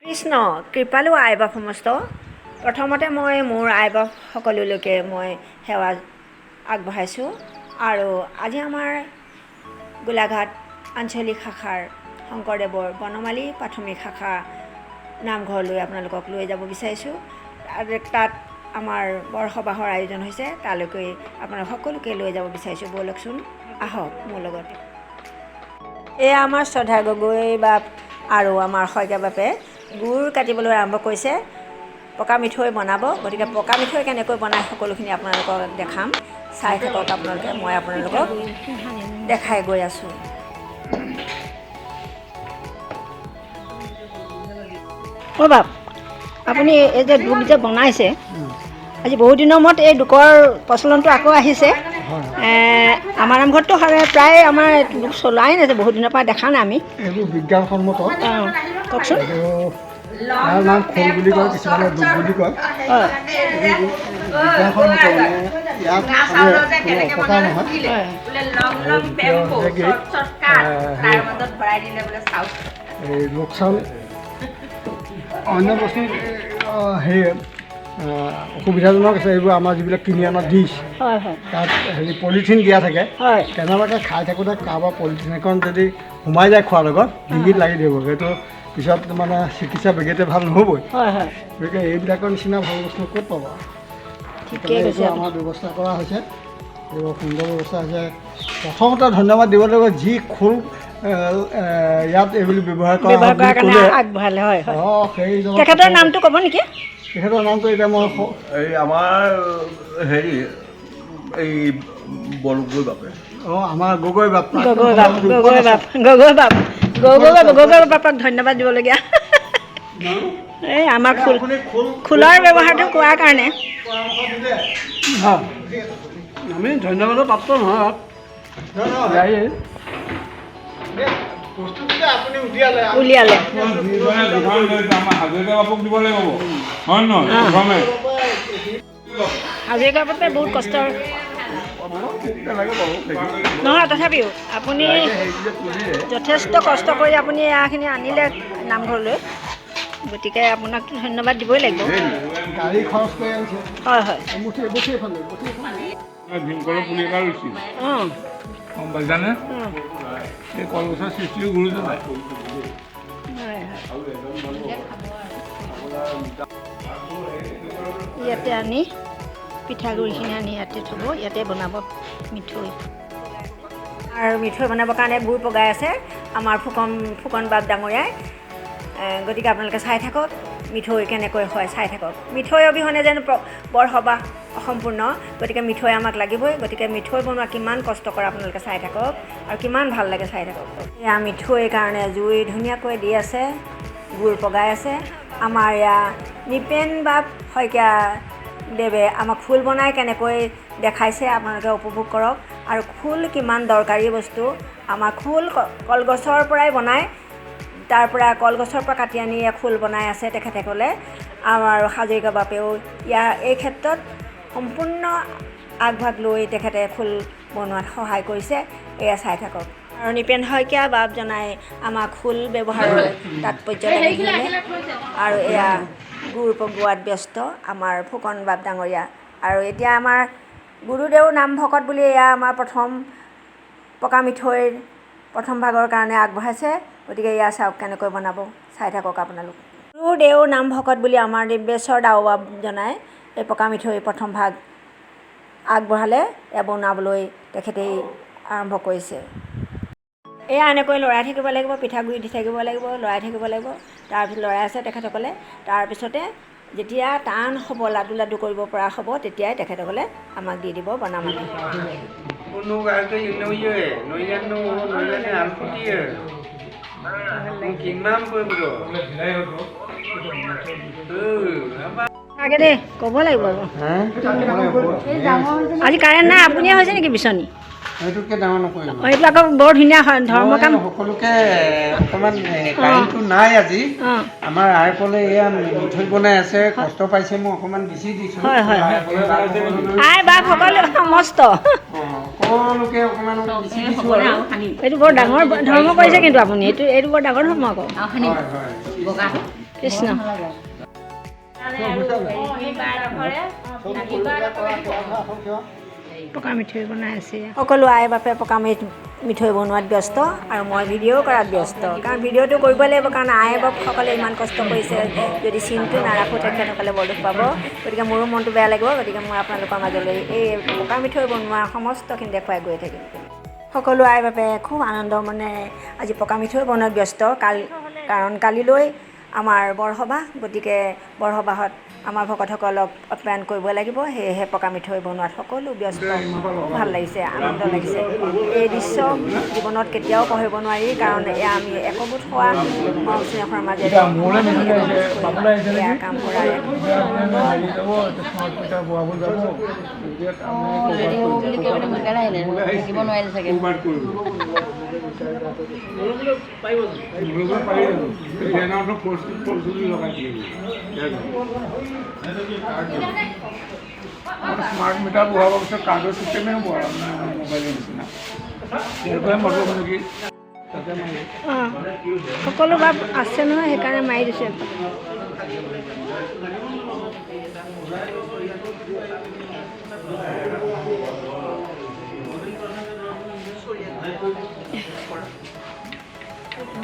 কৃষ্ণ কৃপালু আই বাপ সমস্ত প্ৰথমতে মই মোৰ আই বাপ সকলোলৈকে মই সেৱা আগবঢ়াইছোঁ আৰু আজি আমাৰ গোলাঘাট আঞ্চলিক শাখাৰ শংকৰদেৱৰ বনমালী প্ৰাথমিক শাখা নামঘৰলৈ আপোনালোকক লৈ যাব বিচাৰিছোঁ। তাত আমাৰ বৰসবাহৰ আয়োজন হৈছে, তালৈকে আপোনালোক সকলোকে লৈ যাব বিচাৰিছোঁ। ব'লকচোন আহক মোৰ লগত। এয়া আমাৰ শ্ৰদ্ধা গগৈ বাপ আৰু আমাৰ শইকীয়া বাপে গুড় কাটিবলৈ আৰম্ভ কৰিছে, পকা মিঠৈ বনাব। গতিকে পকা মিঠৈ কেনেকৈ বনাই সকলোখিনি আপোনালোকক দেখাম, চাই থাকক আপোনালোকে। মই আপোনালোকক দেখাই গৈ আছোঁ। অ' বাপ, আপুনি এই যে দুধ যে বনাইছে, আজি বহুত দিনৰ মূৰত এই দুকৰ প্ৰচলনটো আকৌ আহিছে। আমাৰ নামঘৰততো প্ৰায় আমাৰ দুখ চলোৱাই নাযায়, বহুত দিনৰ পৰা দেখা নাই আমি। এইবোৰ বিজ্ঞানসন্মত। কওকচোন। ইয়াৰ নাম খোল বুলি কয়, কিছুমানে দুখ বুলি কয়। বিজ্ঞানসন্মত ইয়াত কোনো অপকাৰ নহয়। এই লোকচান অন্য বস্তু হেৰি অসুবিধাজনক আছে। এইবোৰ আমাৰ যিবিলাক কিনি অনা ডিছ, তাত হেৰি পলিথিন দিয়া থাকে। কেনেবাকৈ খাই থাকোঁতে কাৰোবাৰ পলিথিন এখন যদি সোমাই যায় খোৱাৰ লগত, ডিঙিত লাগি দিব, সেইটো পিছত মানে চিকিৎসা বেগেতে ভাল নহ'বই। গতিকে এইবিলাকৰ নিচিনা ভাল বস্তু ক'ত পাব? এইটো আমাৰ ব্যৱস্থা কৰা হৈছে, এইবোৰ সুন্দৰ ব্যৱস্থা হৈছে। প্ৰথমতে ধন্যবাদ দিব লাগিব যি খোল ইয়াত এইবুলি ব্যৱহাৰ কৰা আগবঢ়ালে। হয়, সেইজন তেখেতৰ নামটো ক'ব নেকি? তেখেতৰ নামটো এতিয়া মই এই আমাৰ হেৰি এই বলগৈ বাপে। আমাৰ গগৈ বাপ। গগৈ বাপক ধন্যবাদ দিবলগীয়া। এই আমাৰ খোলৰ ব্যৱহাৰটো কোৱাৰ কাৰণে আমি ধন্যবাদৰ পাত্ৰ নহয়। উলিয়ালে। হাজৰিকা বাপে বহুত কষ্টৰ নহয়, তথাপিও আপুনি যথেষ্ট কষ্ট কৰি আপুনি এয়াখিনি আনিলে নামঘৰলৈ, গতিকে আপোনাক ধন্যবাদ দিবই লাগিব। গাড়ী খৰচ কৰি আনিছে। হয় হয়। ভীমকলৰ পুলি এটা ৰুইছিল, গম পাইছানে? এই কলগছৰ সৃষ্টিও গুৰুত্ব নাই। ইয়াতে আনি পিঠাগুড়িখিনি আনি ইয়াতে থ'ব, ইয়াতে বনাব মিঠৈ। আৰু মিঠৈ বনাবৰ কাৰণে গুড় পগাই আছে আমাৰ ফুকন বাপ ডাঙৰীয়াই। গতিকে আপোনালোকে চাই থাকক মিঠৈ কেনেকৈ হয়, চাই থাকক। মিঠৈ অবিহনে যেন বৰসবাহ অসম্পূৰ্ণ, গতিকে মিঠৈ আমাক লাগিবই। গতিকে মিঠৈ বনোৱা কিমান কষ্টকৰ আপোনালোকে চাই থাকক আৰু কিমান ভাল লাগে চাই থাকক। এয়া মিঠৈৰ কাৰণে জুই ধুনীয়াকৈ দি আছে, গুড় পগাই আছে। আমাৰ এয়া নিপেন বাপ শইকীয়া দেৱে আমাক খোল বনাই কেনেকৈ দেখাইছে, আপোনালোকে উপভোগ কৰক। আৰু খোল কিমান দৰকাৰী বস্তু। আমাৰ খোল কলগছৰ পৰাই বনায়, তাৰ পৰা কলগছৰ পৰা কাটি আনি খোল বনাই আছে তেখেতে ক'লে। আমাৰ হাজৰিকা বাপেও এই ক্ষেত্ৰত সম্পূৰ্ণ আগভাগ লৈ তেখেতে খোল বনোৱাত সহায় কৰিছে। এয়া চাই থাকক। আৰু নিপেন শইকীয়া বাপ জনাই আমাক খোল ব্যৱহাৰৰ তাৎপৰ্য দাঙি ধৰিলে। আৰু এয়া গুড় পগোৱাত ব্যস্ত আমাৰ ফুকন বাপ ডাঙৰীয়া। আৰু এতিয়া আমাৰ গুৰুদেও নাম ভকত বুলি এয়া আমাৰ প্ৰথম পকা মিঠৈৰ প্ৰথম ভাগৰ কাৰণে আগবঢ়াইছে। গতিকে এয়া চাওক কেনেকৈ বনাব, চাই থাকক আপোনালোক। গুৰুদেও নাম ভকত বুলি আমাৰ দিব্যেশ্বৰ দাওবাব জনাই এই পকা মিঠৈ প্ৰথম ভাগ আগবঢ়ালে। এয়া বনাবলৈ তেখেতেই আৰম্ভ কৰিছে। এয়া এনেকৈ লৰাই থাকিব লাগিব, পিঠাগুড়ি দি থাকিব লাগিব, লৰাই থাকিব লাগিব। তাৰপিছত লৰাই আছে তেখেতসকলে। তাৰপিছতে যেতিয়া টান হ'ব, লাডু লাডু কৰিব পৰা হ'ব, তেতিয়াই তেখেতসকলে আমাক দি দিব বনামাটি। তাকে দেই ক'ব লাগিব। আজি কাৰেণ্ট নাই, আপুনিয়ে হৈছে নেকি বিচনী? সেইটোকে ডাঙৰ নকৰিব। এইটো আকৌ বৰ ধুনীয়া হয় ধৰ্ম কাম। সকলোকে অকণমান কাৰেণ্টটো নাই আজি। আমাৰ আই ক'লে এয়া মিঠৈ বনাই আছে, কষ্ট পাইছে, মই অকণমান বেছি দিছোঁ। হয় হয় হয়, আই বাপ সকলো সমস্ত সকলোকে অকণমান বেছি দিছোঁ আৰু। এইটো বৰ ডাঙৰ ধৰ্ম কৰিছে কিন্তু আপুনি, এইটো বৰ ডাঙৰ ধৰ্ম আকৌ। হয় হয়। কৃষ্ণ পকা মিঠৈ বনাই আছে সকলো আই বাপে পকা মিঠৈ বনোৱাত ব্যস্ত আৰু মই ভিডিঅ' কৰাত ব্যস্ত কাৰণ ভিডিঅ'টো কৰিব লাগিব কাৰণ আই বাপসকলে ইমান কষ্ট কৰিছে যদি চিনটো নাৰাখোঁ তেখেতসকলে বৰ দুখ পাব গতিকে মোৰো মনটো বেয়া লাগিব গতিকে মই আপোনালোকৰ মাজলৈ এই পকা মিঠৈ বনোৱা সমস্তখিনি দেখুৱাই গৈ থাকিম সকলো আই বাপে খুব আনন্দ মানে আজি পকা মিঠৈ বনোৱাত ব্যস্ত কাৰণ কালিলৈ আমাৰ বৰসবাহ গতিকে বৰসবাহত আমাৰ ভকতসকলক আপ্যায়ন কৰিব লাগিব সেয়েহে পকা মিঠৈ বনোৱাত সকলো ব্যস্ত খুব ভাল লাগিছে আনন্দ লাগিছে এই দৃশ্য জীৱনত কেতিয়াও পাহৰিব নোৱাৰি কাৰণ এয়া আমি একগোট হোৱা মৰম স্নেহৰ মাজেৰে এয়া কাম কৰা স্মাৰ্ট মিটাৰ বহাবৰ পিছত কাৰ্ডৰ চিষ্টেমে হ'ব আৰু মোবাইলৰ নিচিনা সেইটোৱে মতলব নেকি তাতে অঁ সকলো ভাৱ আছে নহয় সেইকাৰণে মাৰি দিছে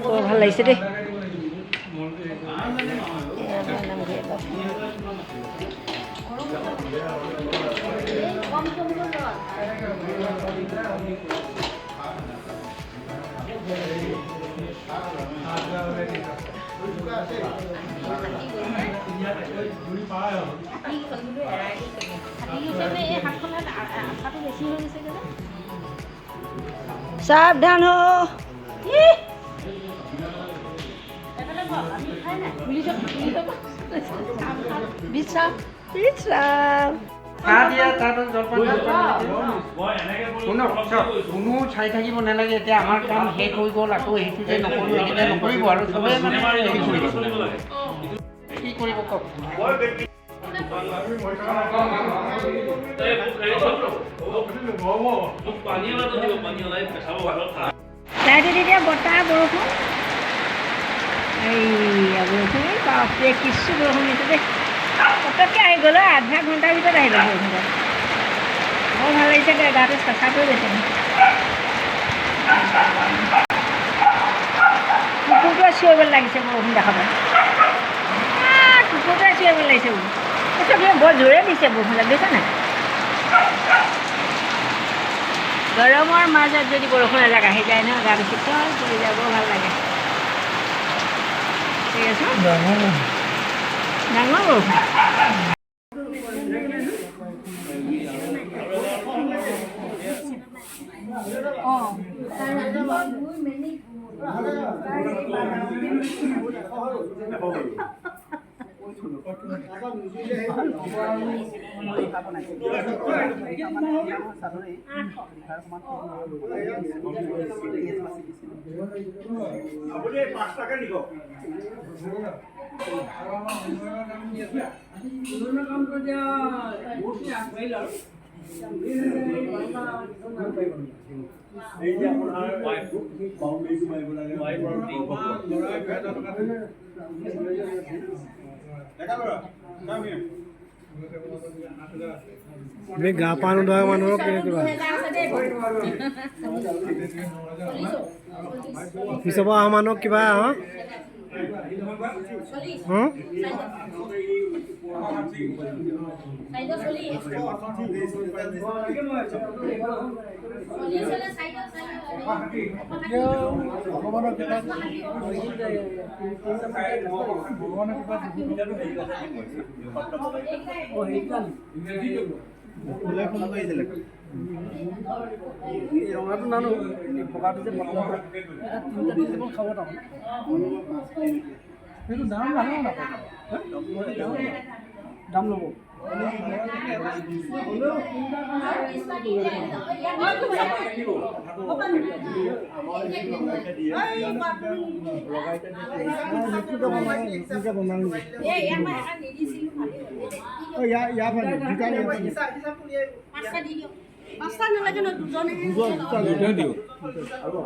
বৰ ভাল লাগিছে দেই সাবধান হো চাহ দিয়া তাহাঁতক জলপান শুনক কোনো চাই থাকিব নালাগে এতিয়া আমাৰ কাম শেষ হৈ গ'ল আকৌ সেইটো যে নকৰোঁ সেইকেইটা নকৰিব আৰু চবেই মানে হেৰি কৰিব কি কৰিব কওক লাইট তেতিয়া বতাহ বৰষুণ এইয়া বৰষুণ বাপৰে কিছু বৰষুণ দিছে দেই পটককৈ আহি গ'ল আধা ঘণ্টাৰ ভিতৰত আহিলে বৰষুণত বৰ ভাল লাগিছে গাটো চেঁচা কৰি গৈছে কুকুৰটোৱে চিঞৰিব লাগিছে বৰষুণ দেখাব কুকুৰটোৱে চিঞৰিব লাগিছে বোলো বৰ জোৰে দিছে বৰষুণত দেখিছে নাই গৰমৰ মাজত যদি বৰষুণ এজাক আহি যায় নহয় গাটো শীতল পৰি যায় বৰ ভাল লাগে ঠিক আছে ডাঙৰ বৰষুণ আমি গা পা নোধোৱা মানুহক কিবা অফিচৰ পৰা অহা মানুহক কিবা ৰঙাটো নানো পকাটো যে খাব সেইটো দাম নাহে দাম ল'ব পাঁচটা নালাগে ন দুজনে দিওঁ আৰু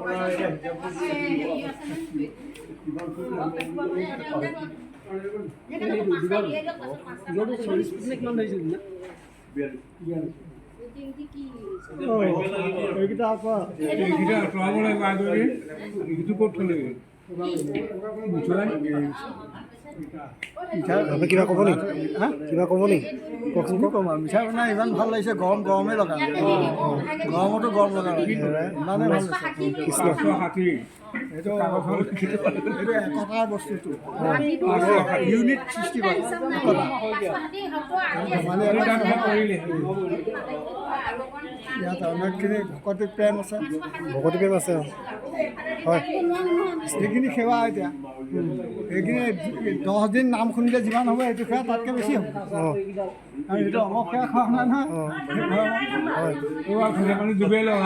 এইকেইটা আকৌ এইকেইটা আঁতৰাব লাগিব আগতে এইটো ক'ত থ'লে আপুনি কিবা ক'ব নেকি কিবা ক'ব নেকি কওকচোন কি ক'ম আৰু মিঠাই বনাই ইমান ভাল লাগিছে গৰমে লগা গৰমতো গৰম লগা ইমানেই ভাল লাগিছে হাতী এইটো একতাৰ বস্তুটো ইউনিট সৃষ্টি কৰে মানে ইয়াত অনেকখিনি ভকতি প্ৰেম আছে হয় সেইখিনি সেৱা এতিয়া এইখিনি 10 দিন নাম শুনিলে যিমান হ'ব এইটো সেৱা তাতকৈ বেছি হ'ব আৰু এইটো অমক সেৱা খোৱা নাই নহয় ডুবাই লওঁ